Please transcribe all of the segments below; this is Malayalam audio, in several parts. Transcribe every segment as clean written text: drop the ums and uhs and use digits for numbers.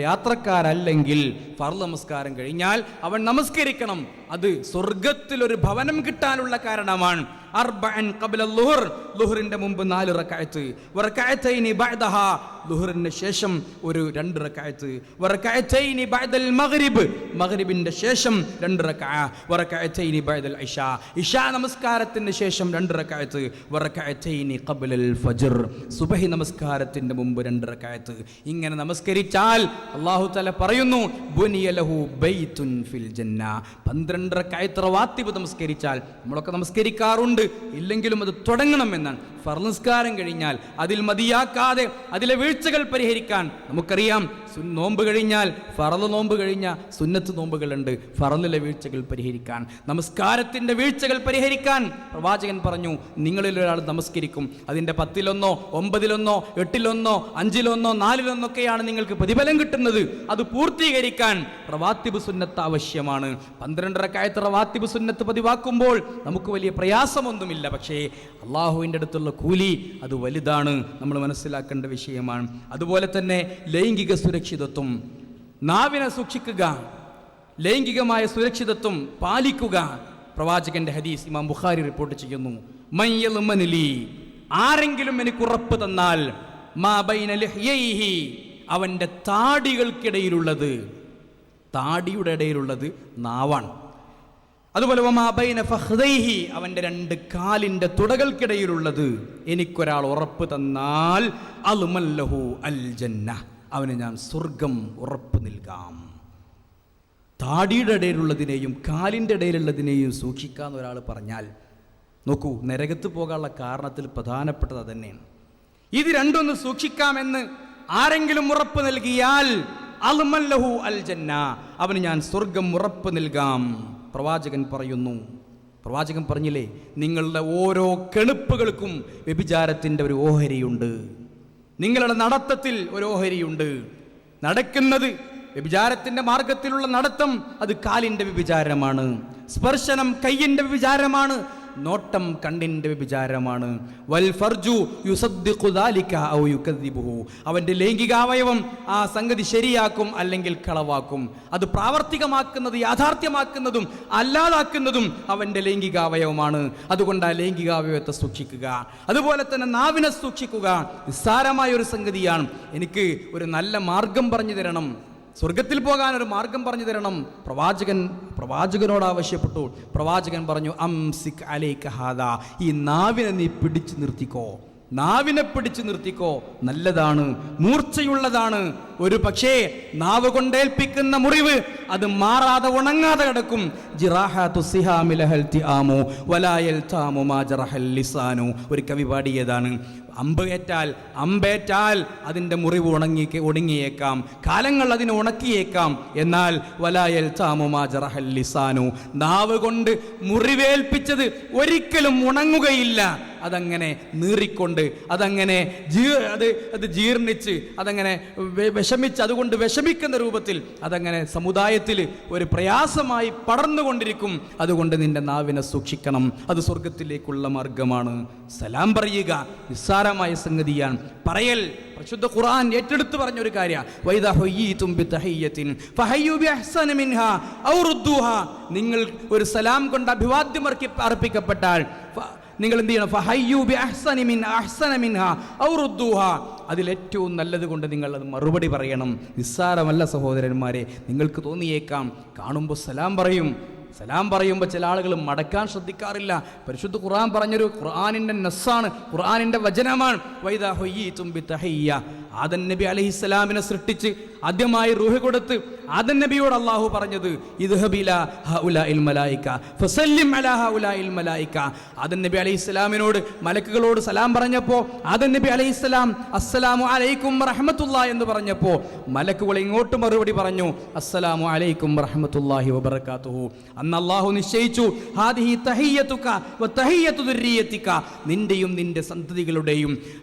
യാത്രക്കാരല്ലെങ്കിൽ ഫർള് നമസ്കാരം കഴിഞ്ഞാൽ അവൻ നമസ്കരിക്കണം. അത് സ്വർഗത്തിൽ ഒരു ഭവനം കിട്ടാനുള്ള കാരണമാണ്. അർബഅൻ ഖബ്ല ളുഹർ, ളുഹറിന്റെ മുമ്പ് 4 റക്അത്ത്, വറകഅതൈനി ബഅദഹാ, ളുഹറിന്റെ ശേഷം ഒരു 2 റക്അത്ത്, വറകഅതൈനി ബഅദൽ മഗ്രിബ്, മഗ്രിബിന്റെ ശേഷം 2 റക്അ, വറകഅതൈനി ബഅദൽ ഇശാ, ഇശാ നമസ്കാരത്തിന്റെ ശേഷം 2 റക്അത്ത്, വറകഅതൈനി ഖബ്ലൽ ഫജ്ർ, സുബ്ഹി നമസ്കാരത്തിന്റെ മുമ്പ് 2 റക്അത്ത്. ഇങ്ങനെ നമസ്കരിച്ചാൽ അല്ലാഹു തആല പറയുന്നു ബുനിയ ലഹു ബൈതുൻ ഫിൽ ജന്ന. 12 റക്അത്ത് റവാത്തിബ് നമസ്കരിച്ചാൽ, നമ്മളൊക്കെ നമസ്കരിക്കാറുണ്ട്, ഇല്ലെങ്കിലും അത് തുടങ്ങണമെന്നാണ്. ഫർള് നിസ്കാരം കഴിഞ്ഞാൽ അതിൽ മതിയാക്കാതെ അതിലെ വീഴ്ചകൾ പരിഹരിക്കാൻ നമുക്കറിയാം. നോമ്പ് കഴിഞ്ഞാൽ ഫർള് നോമ്പ് കഴിഞ്ഞ സുന്നത്ത് നോമ്പുകളുണ്ട്. ഫർളിലെ വീഴ്ചകൾ പരിഹരിക്കാൻ, നമസ്കാരത്തിന്റെ വീഴ്ചകൾ പരിഹരിക്കാൻ പ്രവാചകൻ പറഞ്ഞു, നിങ്ങളിൽ ഒരാൾ നമസ്കരിക്കും, അതിന്റെ 10-ലൊന്നോ 9-ലൊന്നോ 8-ലൊന്നോ 5-ലൊന്നോ 4-ലൊന്നോ ഒക്കെയാണ് നിങ്ങൾക്ക് പ്രതിഫലം കിട്ടുന്നത്. അത് പൂർത്തീകരിക്കാൻ റവാത്തിബ് സുന്നത്ത് ആവശ്യമാണ്. 12 റക്അത്ത് റവാത്തിബ് സുന്നത്ത് പതിവാക്കുമ്പോൾ നമുക്ക് വലിയ പ്രയാസമൊന്നുമില്ല. പക്ഷേ അള്ളാഹുവിൻ്റെ അടുത്തുള്ള കൂലി അത് വലുതാണ്, നമ്മൾ മനസ്സിലാക്കേണ്ട വിഷയമാണ്. അതുപോലെ തന്നെ ലൈംഗിക സുരക്ഷിതത്വം, നാവിനെ സൂക്ഷിക്കുക, ലൈംഗികമായ സുരക്ഷിതത്വം പാലിക്കുക. പ്രവാചകന്റെ ഹദീസ് ഇമാം ബുഖാരി റിപ്പോർട്ട് ചെയ്യുന്നു, മയ്യൽമനിലി, ആരെങ്കിലും എനിക്ക് ഉറപ്പ് തന്നാൽ, മാ ബൈന ലിഹ്യൈഹി, അവന്റെ താടികൾക്കിടയിലുള്ളത്, താടിയുടെ ഇടയിലുള്ളത് നാവാണ്. അതുപോലെ വമാ ബൈന ഫഖ്ദൈഹി, അവന്റെ 2 കാലിന്റെ തുടകൾക്കിടയിലുള്ളത് എനിക്കൊരാൾ ഉറപ്പ് തന്നാൽ, അൽമല്ലഹു അൽ ജന്ന, അവന് ഞാൻ സ്വർഗം ഉറപ്പ് നൽകാം. താടിയുടെ ഇടയിലുള്ളതിനെയും കാലിൻ്റെ ഇടയിലുള്ളതിനെയും സൂക്ഷിക്കാന്ന് ഒരാൾ പറഞ്ഞാൽ, നോക്കൂ, നരകത്ത് പോകാനുള്ള കാരണത്തിൽ പ്രധാനപ്പെട്ടത് അതന്നെയാണ്. ഇത് രണ്ടൊന്ന് സൂക്ഷിക്കാമെന്ന് ആരെങ്കിലും ഉറപ്പ് നൽകിയാൽ, അൽമല്ലഹു അൽ ജന്ന, അവന് ഞാൻ സ്വർഗം ഉറപ്പ് നൽകാം. പ്രവാചകൻ പറയുന്നു, പ്രവാചകൻ പറഞ്ഞില്ലേ, നിങ്ങളുടെ ഓരോ കെണുപ്പുകൾക്കും വ്യഭിചാരത്തിൻ്റെ ഒരു ഓഹരിയുണ്ട്. നിങ്ങളുടെ നടത്തത്തിൽ ഒരു ഓഹരിയുണ്ട്. നടക്കുന്നത് വ്യഭിചാരത്തിൻ്റെ മാർഗത്തിലുള്ള നടത്തം അത് കാലിൻ്റെ വ്യഭിചാരമാണ്, സ്പർശനം കയ്യിൻ്റെ വ്യഭിചാരമാണ്, നോട്ടം കണ്ണിൻ്റെ വ്യഭിചാരമാണ്. വൽ ഫർജു യുസദ്ദിഖു ദാലിക ഔ യുകദ്ദിബുഹു, അവൻ്റെ ലൈംഗികാവയവം ആ സംഗതി ശരിയാക്കും അല്ലെങ്കിൽ കളവാക്കും. അത് പ്രാവർത്തികമാക്കുന്നതും യാഥാർത്ഥ്യമാക്കുന്നതും അല്ലാതാക്കുന്നതും അവൻ്റെ ലൈംഗികാവയവമാണ്. അതുകൊണ്ട് ആ ലൈംഗികാവയവത്തെ സൂക്ഷിക്കുക. അതുപോലെ തന്നെ നാവിനെ സൂക്ഷിക്കുക. നിസ്സാരമായ ഒരു സംഗതിയാണ്. എനിക്ക് ഒരു നല്ല മാർഗം പറഞ്ഞു തരണം, സ്വർഗത്തിൽ പോകാൻ ഒരു മാർഗം പറഞ്ഞു തരണം. പ്രവാചകനോട് ആവശ്യപ്പെട്ടു. പ്രവാചകൻ പറഞ്ഞു, അംസിക് അലൈക ഹാദാ, ഈ നാവിനെ നീ പിടിച്ചു നിർത്തിക്കോ, നാവിനെ പിടിച്ചു നിർത്തിക്കോ, നല്ലതാണ്, മൂർച്ചയുള്ളതാണ്. ഒരു പക്ഷേ നാവ് കൊണ്ടേൽപ്പിക്കുന്ന മുറിവ് അത് മാറാതെ ഉണങ്ങാതെ കിടക്കും. ജിറാഹതു സിഹാമി ലഹൽ തിആമു വലാ യൽതാമു മാ ജറഹൽ ലിസാനു, ഒരു കവി പാടിയതാണ്. അമ്പേറ്റാൽ അതിൻ്റെ മുറിവ് ഉണങ്ങിയേക്കാം, കാലങ്ങൾ അതിനെ ഉണക്കിയേക്കാം. എന്നാൽ വലാ യൽതാമു മാ ജറഹൽ ലിസാനു, നാവ് കൊണ്ട് മുറിവേൽപ്പിച്ചത് ഒരിക്കലും ഉണങ്ങുകയില്ല. അതങ്ങനെ നീറിക്കൊണ്ട് അതങ്ങനെ അത് ജീർണിച്ച് അതങ്ങനെ വിഷമിച്ച്, അതുകൊണ്ട് വിഷമിക്കുന്ന രൂപത്തിൽ അതങ്ങനെ സമുദായത്തിൽ ഒരു പ്രയാസമായി പടർന്നുകൊണ്ടിരിക്കും. അതുകൊണ്ട് നിന്റെ നാവിനെ സൂക്ഷിക്കണം. അത് സ്വർഗത്തിലേക്കുള്ള മാർഗമാണ്. സലാം പറയുക നിസ്സാരമായ സംഗതിയാണ്. പറയൽ പരിശുദ്ധ ഖുർആൻ ഏറ്റെടുത്ത് പറഞ്ഞൊരു കാര്യമാണ്. വൈദാ ഹുയ്യിതും ബിതഹിയ്യത്തിൻ ഫഹയ്യു ബിഅഹ്സന മിൻഹാ ഔ റുദ്ദൂഹാ, നിങ്ങൾ ഒരു സലാം കൊണ്ട് അഭിവാദ്യം അർപ്പിക്കപ്പെട്ടാൽ നിങ്ങൾ എന്ത് ചെയ്യണം? ഫഹയ്യു ബിഅഹ്സന മിൻഹാ ഔ റുദ്ദൂഹാ, അതിലേറ്റവും നല്ലത് കൊണ്ട് നിങ്ങൾ അത് മറുപടി പറയണം. നിസ്സാരമല്ല സഹോദരന്മാരെ. നിങ്ങൾക്ക് തോന്നിയേക്കാം, കാണുമ്പോൾ സലാം പറയും, സലാം പറയുമ്പോൾ ചില ആളുകൾ മടക്കാൻ ശ്രദ്ധിക്കാറില്ല. പരിശുദ്ധ ഖുർആൻ പറഞ്ഞൊരു ഖുർആനിൻ്റെ നസ്സാണ്, ഖുർആനിൻ്റെ വചനമാണ്. വൈദാ ഹുയ്യിതും ബിതഹിയ്യ, ആദം നബി അലൈഹിസ്സലാമിനെ സൃഷ്ടിച്ച് ആദ്യമായി റൂഹ് കൊടുത്ത് ആദം നബിയോട് അള്ളാഹു പറഞ്ഞത്, ഇദ്ഹബിലാ ഹഉലാഇൽ മലായിക ഫസല്ലിം അലാ ഹഉലാഇൽ മലായിക. ആദം നബി അലൈഹിസ്സലാമിനോട് മലക്കുകളോട് സലാം പറഞ്ഞപ്പോൾ ആദം നബി അലൈഹിസ്സലാം അസ്സലാമു അലൈക്കും റഹ്മത്തുള്ളാഹി എന്ന് പറഞ്ഞപ്പോൾ മലക്കുകൾ ഇങ്ങോട്ട് മറുപടി പറഞ്ഞു, അസ്സലാമു അലൈക്കും റഹ്മത്തുള്ളാഹി വബറകാതുഹു. അന്ന് അള്ളാഹു നിശ്ചയിച്ചു, ഹാദിഹി തഹിയ്യതുക വ തഹിയ്യതു ദുർരിയതിക, നിന്റെയും നിന്റെ സന്തതികളുടെയും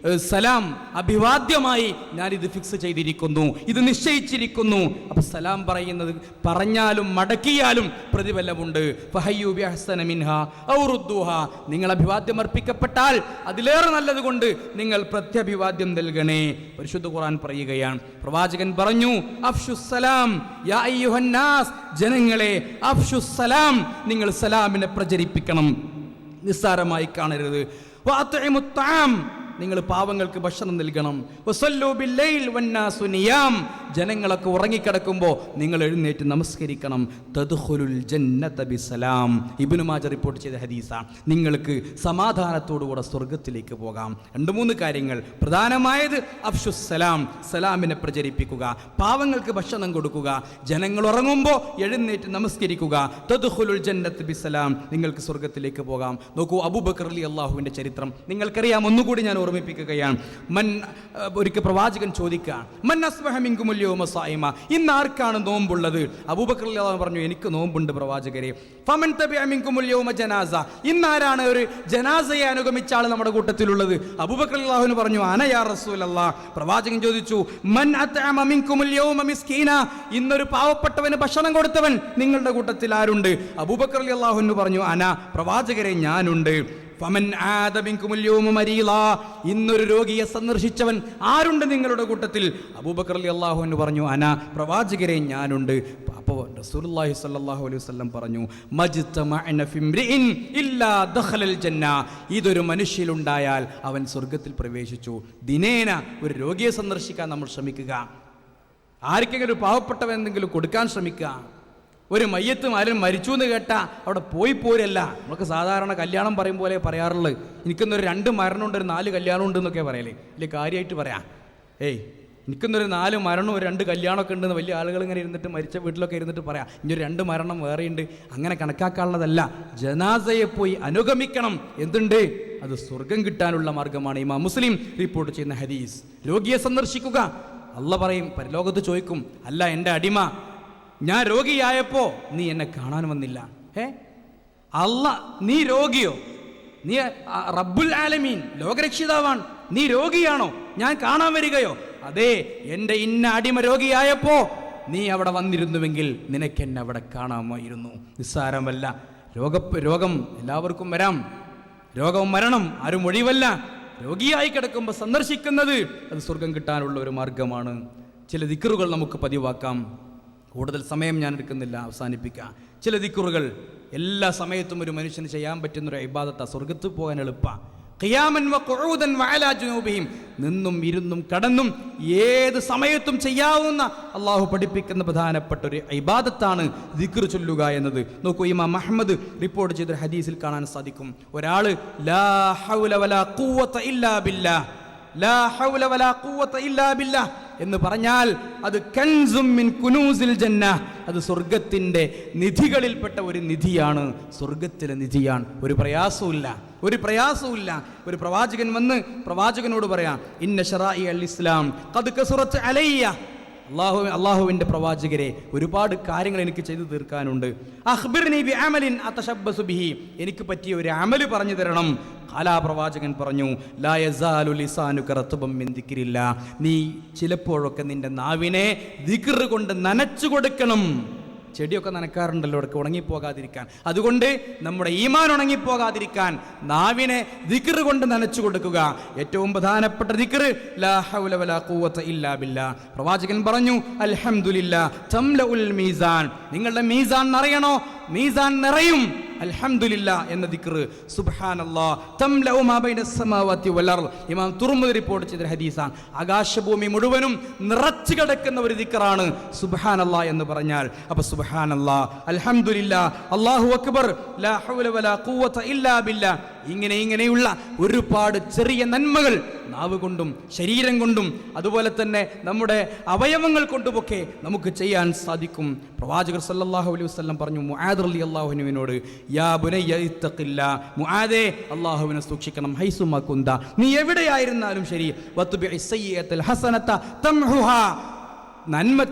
സലാം അഭിവാദ്യമായി ഞാനിത് ഫിക്സ് ചെയ്തിരിക്കുന്നു, ഇത് നിശ്ചയിച്ചിരിക്കുന്നു. അപ്പൊ സലാം പറയുന്നത് പറഞ്ഞാലും മടക്കിയാലും പ്രതിഫലമുണ്ട്. ഫഹയ്യു ബിഅഹ്സന മിൻഹാ ഔ റുദ്ദൂഹാ, നിങ്ങൾ അഭിവാദ്യം അർപ്പിക്കപ്പെട്ടാൽ അതിലേറെ നല്ലതുകൊണ്ട് നിങ്ങൾ പ്രത്യഭിവാദ്യം നൽകണേ. പരിശുദ്ധ ഖുർആൻ പറയുകയാണ്, പ്രവാചകൻ പറഞ്ഞു, അഫ്ശുസ്സലാം യാ അയ്യുഹന്നാസ്, ജനങ്ങളെ അഫ്ശുസ്സലാം, നിങ്ങൾ സലാമിനെ പ്രചരിപ്പിക്കണം, നിസ്സാരമായി കാണരുത്. വഅത്ഇമുത് തആം, നിങ്ങൾ പാവങ്ങൾക്ക് ഭക്ഷണം നൽകണം. വസല്ലു ബില്ലൈൽ വന്നാസു നിയാം, ജനങ്ങളൊക്കെ ഉറങ്ങിക്കിടക്കുമ്പോൾ നിങ്ങൾ എഴുന്നേറ്റ് നമസ്കരിക്കണം. തദ്ഖുലുൽ ജന്നത ബിസലാം, ഇബ്നു മാജ റിപ്പോർട്ട് ചെയ്ത ഹദീസാണ്. നിങ്ങൾക്ക് സമാധാനത്തോടുകൂടെ സ്വർഗത്തിലേക്ക് പോകാം. 2-3 കാര്യങ്ങൾ. പ്രധാനമായത് അഫ്ശുസ്സലാം, സലാമിനെ പ്രചരിപ്പിക്കുക, പാവങ്ങൾക്ക് ഭക്ഷണം കൊടുക്കുക, ജനങ്ങൾ ഉറങ്ങുമ്പോൾ എഴുന്നേറ്റ് നമസ്കരിക്കുക. തദ്ഖുലുൽ ജന്നത ബിസലാം, നിങ്ങൾക്ക് സ്വർഗത്തിലേക്ക് പോകാം. നോക്കൂ, അബൂബക്കർ റളിയല്ലാഹുവിന്റെ ചരിത്രം നിങ്ങൾക്കറിയാം. ഒന്നുകൂടി ഞാൻ ഓർമ്മിപ്പിക്കുകയാണ്. ഒരിക്കൽ പ്രവാചകൻ ചോദിക്കുകയാണ്, മൻ അസ്ബഹ മിൻകുമുൽ യൗമ സായിമ, ഇന്ന് ആർക്കാണ് നോമ്പുള്ളത്? അബൂബക്കർ റളിയല്ലാഹു പറഞ്ഞു, എനിക്ക് നോമ്പുണ്ട് പ്രവാചകരെ. ഫമൻ തബിഅ മിൻകുമുൽ യൗമ ജനാസ, ഇന്നാരാണ് ഒരു ജനാസയെ അനുഗമിച്ച ആൾ നമ്മുടെ കൂട്ടത്തിലുള്ളത്? അബൂബക്കർ റളിയല്ലാഹു പറഞ്ഞു, അന യാ റസൂലല്ലാഹ്. പ്രവാചകൻ ചോദിച്ചു, മൻ അത്അമ മിൻകുമുൽ യൗമ മിസ്കീന, ഇന്നൊരു പാവപ്പെട്ടവന് ഭക്ഷണം കൊടുത്തവൻ നിങ്ങളുടെ കൂട്ടത്തിൽ ആരുണ്ട്? അബൂബക്കർ റളിയല്ലാഹു പറഞ്ഞു, അന, പ്രവാചകരെ ഞാനുണ്ട്. ഫമൻ ആദ മിൻകുമുൽ യൗമ മരീള, ഇന്നൊരു രോഗിയെ സന്ദർശിച്ചവൻ ആരുണ്ട് നിങ്ങളുടെ കൂട്ടത്തിൽ? അബൂബക്കർ റളിയല്ലാഹു അൻഹു പറഞ്ഞു, അന, പ്രവാചകരെ ഞാനുണ്ട്. അപ്പോൾ റസൂലുള്ളാഹി സ്വല്ലല്ലാഹു അലൈഹി വസല്ലം പറഞ്ഞു, മജ്തമഅന ഫിംറിഇൻ ഇല്ലാ ദഖലൽ ജന്ന, ഇതൊരു മനുഷ്യനുണ്ടായാൽ അവൻ സ്വർഗ്ഗത്തിൽ പ്രവേശിച്ചു. ദിനേന ഒരു രോഗിയെ സന്ദർശിക്കാൻ നമ്മൾ ശ്രമിക്കുക. ആർക്കെങ്കിലും ഒരു പാവപ്പെട്ടവൻ എന്തെങ്കിലും കൊടുക്കാൻ ശ്രമിക്കുക. ഒരു മയ്യത്തും ആരും മരിച്ചു എന്ന് കേട്ടാൽ അവിടെ പോയി പോരല്ല. നമുക്ക് സാധാരണ കല്യാണം പറയും പോലെ പറയാറുള്ളത്, എനിക്കൊന്നൊരു 2 മരണമുണ്ട്, ഒരു 4 കല്യാണം ഉണ്ട് എന്നൊക്കെ പറയലേ. വലിയ കാര്യമായിട്ട് പറയാം, എനിക്കൊന്നൊരു 4 മരണവും ഒരു 2 കല്യാണമൊക്കെ ഉണ്ടെന്ന് വലിയ ആളുകൾ ഇങ്ങനെ ഇരുന്നിട്ട് മരിച്ച വീട്ടിലൊക്കെ ഇരുന്നിട്ട് പറയാം. ഇനി ഒരു 2 മരണം വേറെയുണ്ട്, അങ്ങനെ കണക്കാക്കാനുള്ളതല്ല. ജനാസയെ പോയി അനുഗമിക്കണം. എന്തുണ്ട്? അത് സ്വർഗം കിട്ടാനുള്ള മാർഗമാണ്. ഇമാം മുസ്ലിം റിപ്പോർട്ട് ചെയ്യുന്ന ഹദീസ്. രോഗിയെ സന്ദർശിക്കുക. അള്ളാഹ് പറയും, പരലോകത്ത് ചോദിക്കും, അല്ല എൻ്റെ അടിമ, ഞാൻ രോഗിയായപ്പോ നീ എന്നെ കാണാൻ വന്നില്ല. അല്ലാ, നീ രോഗിയോ? നീ റബ്ബുൽ ആലമീൻ, ലോകരക്ഷിതാവാണ്, നീ രോഗിയാണോ? ഞാൻ കാണാൻ വരികയോ? അതെ, എൻ്റെ ഇന്ന അടിമ രോഗിയായപ്പോ നീ അവിടെ വന്നിരുന്നുവെങ്കിൽ നിനക്കെന്നെ അവിടെ കാണാമായിരുന്നു. നിസ്സാരമല്ല. രോഗം എല്ലാവർക്കും വരാം. രോഗവും മരണം ആരും ഒഴിവല്ല. രോഗിയായി കിടക്കുമ്പോൾ സന്ദർശിക്കുന്നത് അത് സ്വർഗം കിട്ടാനുള്ള ഒരു മാർഗമാണ്. ചില ദിക്റുകൾ നമുക്ക് പതിവാക്കാം. കൂടുതൽ സമയം ഞാൻ എടുക്കുന്നില്ല, അവസാനിപ്പിക്കാം. ചില ദിക്റുകൾ എല്ലാ സമയത്തും ഒരു മനുഷ്യന് ചെയ്യാൻ പറ്റുന്നൊരു ഇബാദത്താ. സ്വർഗത്ത് പോകാൻ എളുപ്പമാണ്. ഖിയാമൻ വഖുഊദൻ വഅലാ ജുനൂബിഹിം, നിന്നും ഇരുന്നും കടന്നും ഏത് സമയത്തും ചെയ്യാവുന്ന അള്ളാഹു പഠിപ്പിക്കുന്ന പ്രധാനപ്പെട്ട ഒരു ഇബാദത്താണ് ദിക്ർ ചൊല്ലുക എന്നത്. നോക്കൂ, ഇമാം അഹ്മദ് റിപ്പോർട്ട് ചെയ്തൊരു ഹദീസിൽ കാണാൻ സാധിക്കും. ഒരാള് ലാ ഹൗല വലാ ഖുവത ഇല്ലാ ബില്ലാഹ്, ലാ ഹൗല വലാ ഖുവത ഇല്ലാ ബില്ലാഹ് എന്ന് പറഞ്ഞാൽ അത് കൻസും മിൻ കുനൂസിൽ ജന്ന, അത് സ്വർഗത്തിന്റെ നിധികളിൽപ്പെട്ട ഒരു നിധിയാണ്. സ്വർഗത്തിലെ നിധിയാണ്. ഒരു പ്രയാസവുമില്ല. ഒരു പ്രവാചകൻ വന്ന് പ്രവാചകനോട് പറയാം, ഇന്ന ശറാഇ അൽ ഇസ്ലാം ഖദ് കസറത് അലയ്യ, അള്ളാഹുവിന്റെ പ്രവാചകരെ, ഒരുപാട് കാര്യങ്ങൾ എനിക്ക് ചെയ്തു തീർക്കാനുണ്ട്. അഖ്ബിർനി ബി അമലിൻ അതശബ്ബസു ബിഹി, എനിക്ക് പറ്റിയ ഒരു അമല് പറഞ്ഞു തരണം. പ്രവാചകൻ പറഞ്ഞു, ലാ യസാലു ലിസാനുക റത്ബൻ മിൻ ദിക്രില്ലാ, നീ ചിലപ്പോഴൊക്കെ നിന്റെ നാവിനെ ദിക്ർ കൊണ്ട് നനച്ചു കൊടുക്കണം. ചെടിയൊക്കെ നനക്കാറുണ്ടല്ലോ, ഇടയ്ക്ക് ഉണങ്ങിപ്പോകാതിരിക്കാൻ. അതുകൊണ്ട് നമ്മുടെ ഈമാൻ ഉണങ്ങിപ്പോകാതിരിക്കാൻ നാവിനെ ദിക്ർ കൊണ്ട് നനച്ചു കൊടുക്കുക. ഏറ്റവും പ്രധാനപ്പെട്ട ദിക്ർ ലാ ഹൗല വലാ ഖുവത ഇല്ലാ ബില്ലാഹ്. പ്രവാചകൻ പറഞ്ഞു, അൽഹംദുലില്ലാ തംലഉൽ മീസാൻ, നിങ്ങളുടെ മീസാൻ നിറയണോ? മീസാൻ നിറയും. അൽഹംദുലില്ലാ എന്ന ദിക്ർ, സുബ്ഹാനല്ലാഹ് തംലഉ മാ ബൈനസ് സമാവാതി വൽ അർദ്, ഇമാം തുർമുദി റിപ്പോർട്ട് ചെയ്ത ഹദീസാണ്. ആകാശഭൂമി മുഴുവനും നിറച്ചു കിടക്കുന്ന ഒരു ദിക്റാണ് സുബ്ഹാനല്ലാഹ് എന്ന് പറഞ്ഞാൽ. അപ്പോൾ സുബ്ഹാനല്ലാഹ്, അൽഹംദുലില്ലാ, അല്ലാഹു അക്ബർ, ലാ ഹൗല വലാ ഖുവത ഇല്ലാ ബില്ലാഹ്, ഇങ്ങനെയുള്ള ഒരുപാട് ചെറിയ നന്മകൾ നാവ് കൊണ്ടും ശരീരം കൊണ്ടും അതുപോലെ തന്നെ നമ്മുടെ അവയവങ്ങൾ കൊണ്ടുമൊക്കെ നമുക്ക് ചെയ്യാൻ സാധിക്കും. പ്രവാചകർ സല്ലല്ലാഹു അലൈഹി വസല്ലം പറഞ്ഞു മുആദ് റളിയല്ലാഹു അൻഹുവിനോട്, യാ ബുനയ്യ ഇത്തഖില്ലാ, മുആദേ, അല്ലാഹുവിനെ സൂക്ഷിക്കണം. ഹൈസുമാ കുന്ത, നീ എവിടെയായിരുന്നാലും ശരി. വത്ബിഇ സയ്യിഅത്തൽ ഹസനത തംഹുഹാ,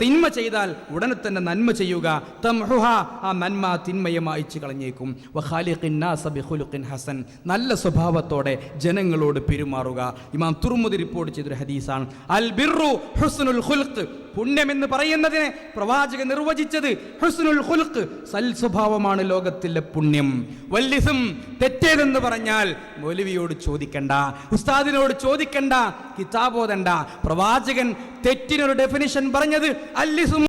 തിന്മ ചെയ്താൽ ഉടനെ തന്നെ നന്മ ചെയ്യുക. തംഹുഹ, ആ നന്മ തിന്മയെ മായ്ച്ചു കളഞ്ഞേക്കും. വഖാലിഖിൻ നാസ ബിഖുലുഖിൻ ഹസൻ, നല്ല സ്വഭാവത്തോടെ ജനങ്ങളോട് പെരുമാറുക. ഇമാം തുർമുദി റിപ്പോർട്ട് ചെയ്തൊരു ഹദീസാണ്. അൽ ബിർറു ഹുസ്നുൽ ഖുൽഖ്, പുണ്യം എന്ന് പറയുന്നതിനെ പ്രവാചകൻ നിർവചിച്ചത് ഹുസ്നുൽ ഖുൽഖ്, സൽ സ്വഭാവമാണ് ലോകത്തിലെ പുണ്യം. വല്ലിസും, തെറ്റേതെന്ന് പറഞ്ഞാൽ മൗലവിയോട് ചോദിക്കണ്ട, ഉസ്താദിനോട് ചോദിക്കണ്ട, കിതാബോധണ്ട. പ്രവാചകൻ തെറ്റിനൊരു ഡെഫിനിഷൻ പറഞ്ഞത് അല്ലിസും